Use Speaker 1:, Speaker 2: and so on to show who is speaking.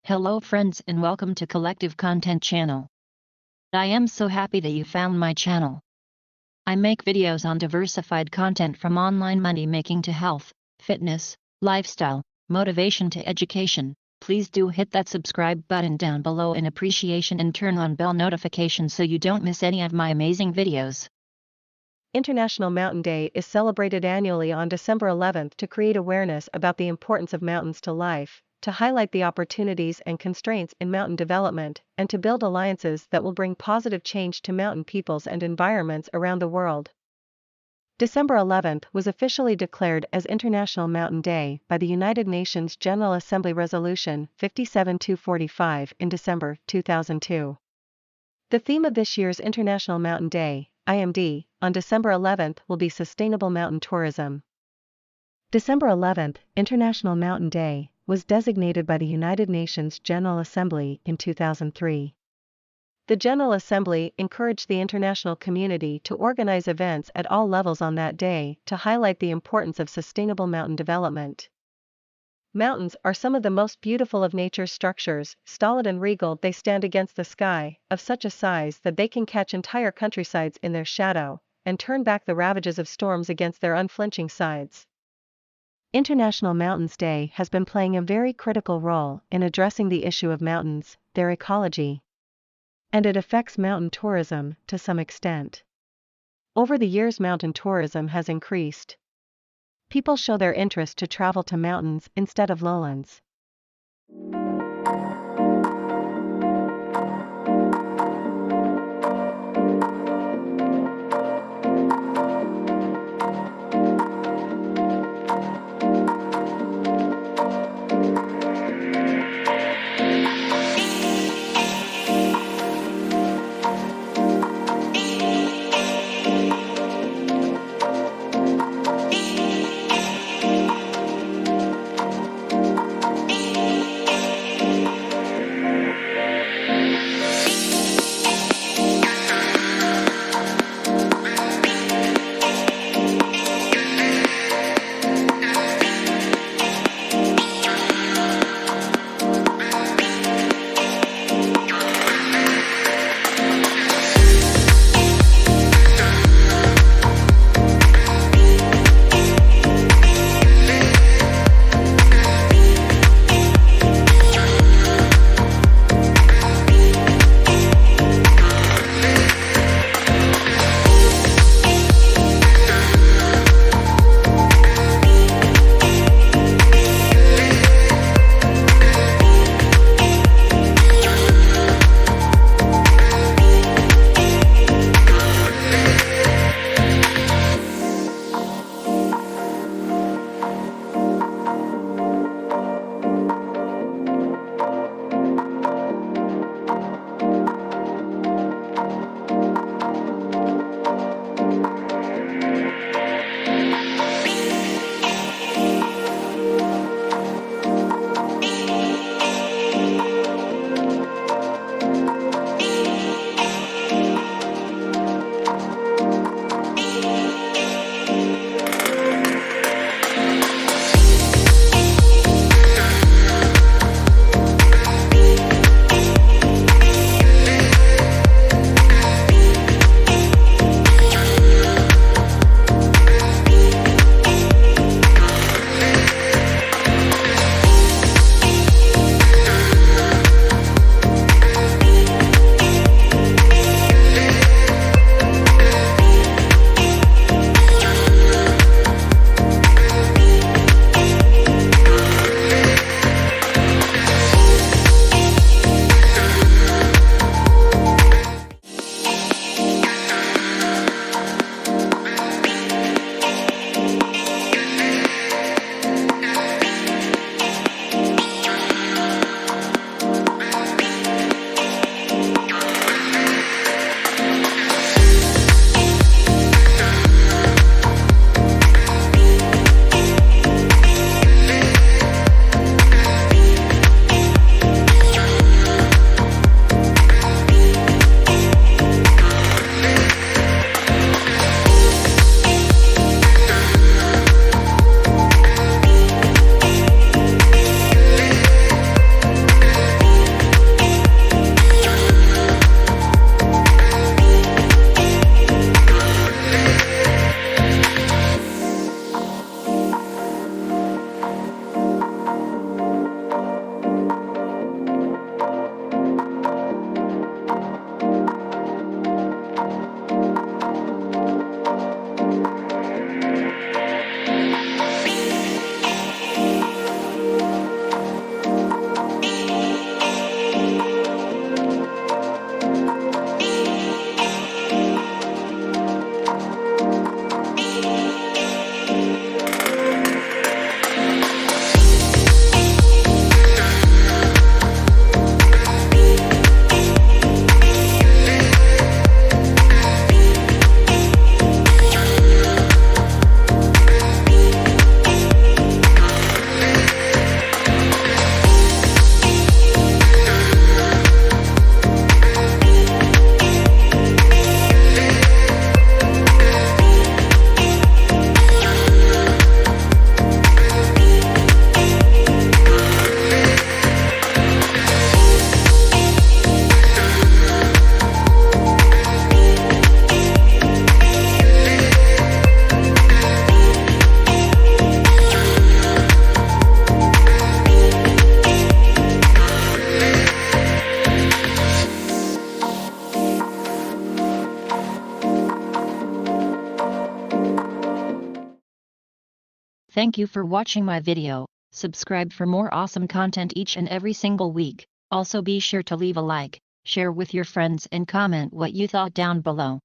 Speaker 1: Hello friends and welcome to Collective Content Channel. I am so happy that you found my channel. I make videos on diversified content from online money making to health, fitness, lifestyle, motivation to education. Please do hit that subscribe button down below in appreciation and turn on bell notifications so you don't miss any of my amazing videos.
Speaker 2: International Mountain Day is celebrated annually on December 11th to create awareness about the importance of mountains to life, to highlight the opportunities and constraints in mountain development, and to build alliances that will bring positive change to mountain peoples and environments around the world. December 11th was officially declared as International Mountain Day by the United Nations General Assembly Resolution 57-245 in December 2002. The theme of this year's International Mountain Day, IMD, on December 11th will be Sustainable Mountain Tourism. December 11th, International Mountain Day, was designated by the United Nations General Assembly in 2003. The General Assembly encouraged the international community to organize events at all levels on that day to highlight the importance of sustainable mountain development. Mountains are some of the most beautiful of nature's structures. Stolid and regal, they stand against the sky, of such a size that they can catch entire countrysides in their shadow, and turn back the ravages of storms against their unflinching sides. International Mountains Day has been playing a very critical role in addressing the issue of mountains, their ecology. And it affects mountain tourism to some extent. Over the years, mountain tourism has increased. People show their interest to travel to mountains instead of lowlands.
Speaker 1: Thank you for watching my video. Subscribe for more awesome content each and every single week. Also be sure to leave a like, share with your friends and comment what you thought down below.